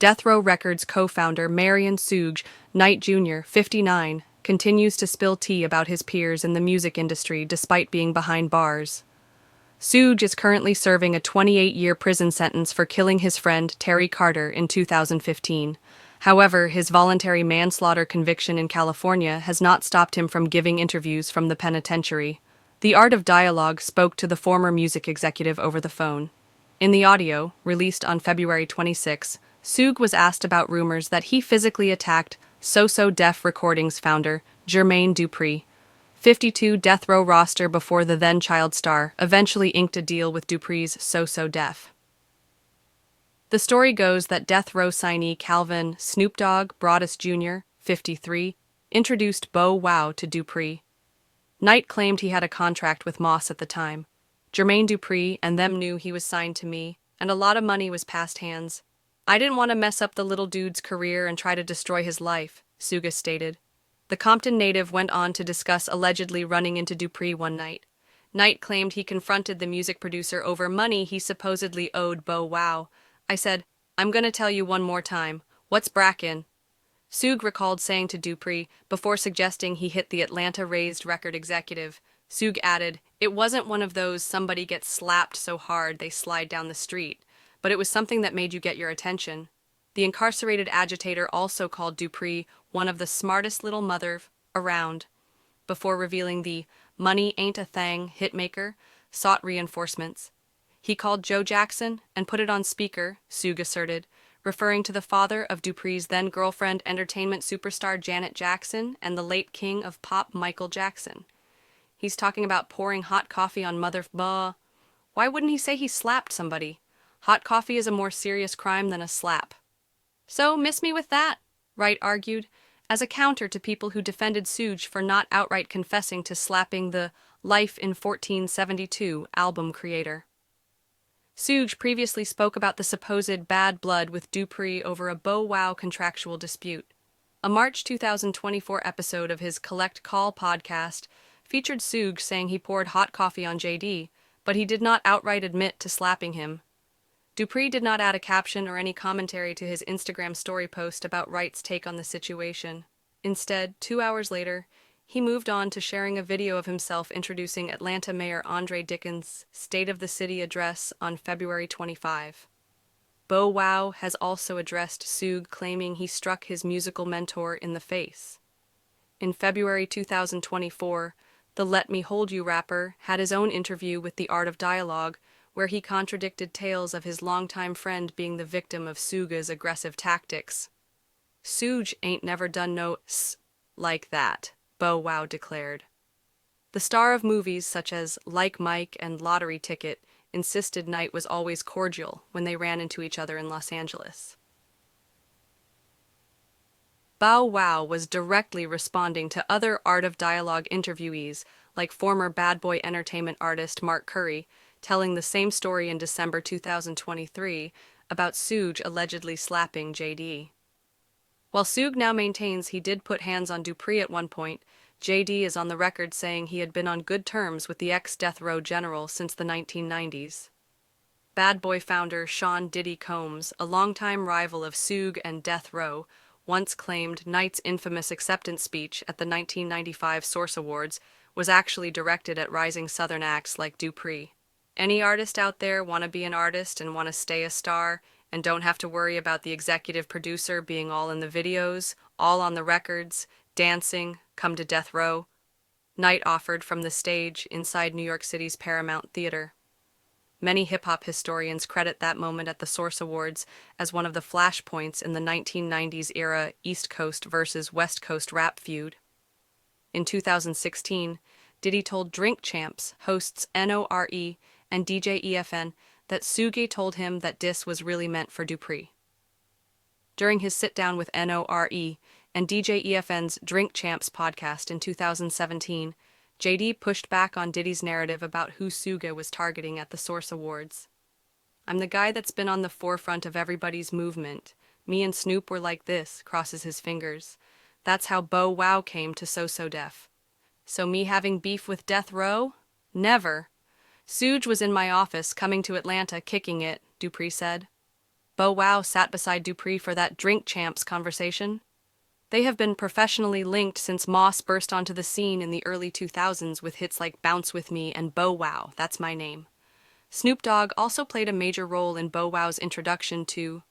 Death Row Records co-founder Marion Suge, Knight Jr., 59, continues to spill tea about his peers in the music industry despite being behind bars. Suge is currently serving a 28-year prison sentence for killing his friend Terry Carter in 2015. However, his voluntary manslaughter conviction in California has not stopped him from giving interviews from the penitentiary. The Art of Dialogue spoke to the former music executive over the phone. In the audio, released on February 26, Suge was asked about rumors that he physically attacked So Def Recordings founder Jermaine Dupri. 52 Death Row roster before the then child star eventually inked a deal with Dupri's So Def. The story goes that Death Row signee Calvin Snoop Dogg Broadus Jr., 53, introduced Bow Wow to Dupri. Knight claimed he had a contract with Moss at the time. Jermaine Dupri and them knew he was signed to me, and a lot of money was passed hands. I didn't want to mess up the little dude's career and try to destroy his life, Suge stated. The Compton native went on to discuss allegedly running into Dupri one night. Knight claimed he confronted the music producer over money he supposedly owed Bow Wow. I said, "I'm gonna tell you one more time. What's Bracken?" Suge recalled saying to Dupri before suggesting he hit the Atlanta-raised record executive. Suge added, "It wasn't one of those somebody gets slapped so hard they slide down the street, but it was something that made you get your attention." The incarcerated agitator also called Dupri one of the smartest little mother around. Before revealing the "money ain't a thang" hitmaker sought reinforcements. He called Joe Jackson and put it on speaker, Suge asserted, referring to the father of Dupri's then-girlfriend entertainment superstar Janet Jackson and the late king of pop Michael Jackson. He's talking about pouring hot coffee on mother buh. Why wouldn't he say he slapped somebody? Hot coffee is a more serious crime than a slap. So, miss me with that, Wright argued, as a counter to people who defended Suge for not outright confessing to slapping the Life in 1472 album creator. Suge previously spoke about the supposed bad blood with Dupri over a Bow Wow contractual dispute. A March 2024 episode of his Collect Call podcast featured Suge saying he poured hot coffee on JD, but he did not outright admit to slapping him. Dupri did not add a caption or any commentary to his Instagram story post about Wright's take on the situation. Instead, 2 hours later, he moved on to sharing a video of himself introducing Atlanta Mayor Andre Dickens' State of the City address on February 25. Bow Wow has also addressed Suge, claiming he struck his musical mentor in the face. In February 2024, the Let Me Hold You rapper had his own interview with The Art of Dialogue, where he contradicted tales of his longtime friend being the victim of Suge's aggressive tactics. "Suge ain't never done no s like that," Bow Wow declared. The star of movies such as Like Mike and Lottery Ticket insisted Knight was always cordial when they ran into each other in Los Angeles. Bow Wow was directly responding to other Art of Dialogue interviewees like former Bad Boy Entertainment artist Mark Curry, telling the same story in December 2023 about Suge allegedly slapping JD. While Suge now maintains he did put hands on Dupri at one point, JD is on the record saying he had been on good terms with the ex-Death Row general since the 1990s. Bad Boy founder Sean Diddy Combs, a longtime rival of Suge and Death Row, once claimed Knight's infamous acceptance speech at the 1995 Source Awards was actually directed at rising Southern acts like Dupri. Any artist out there want to be an artist and want to stay a star and don't have to worry about the executive producer being all in the videos, all on the records, dancing, come to Death Row? Knight offered from the stage inside New York City's Paramount Theater. Many hip-hop historians credit that moment at the Source Awards as one of the flashpoints in the 1990s era East Coast versus West Coast rap feud. In 2016, Diddy told Drink Champs hosts NORE and DJ EFN that Suge told him that diss was really meant for Dupri. During his sit-down with NORE and DJ EFN's Drink Champs podcast in 2017, JD pushed back on Diddy's narrative about who Suge was targeting at the Source Awards. "I'm the guy that's been on the forefront of everybody's movement. Me and Snoop were like this," crosses his fingers. "That's how Bow Wow came to So Def. So me having beef with Death Row? Never. Suge was in my office coming to Atlanta kicking it," Dupri said. Bow Wow sat beside Dupri for that drink champs conversation. They have been professionally linked since Moss burst onto the scene in the early 2000s with hits like Bounce With Me and Bow Wow, That's My Name. Snoop Dogg also played a major role in Bow Wow's introduction to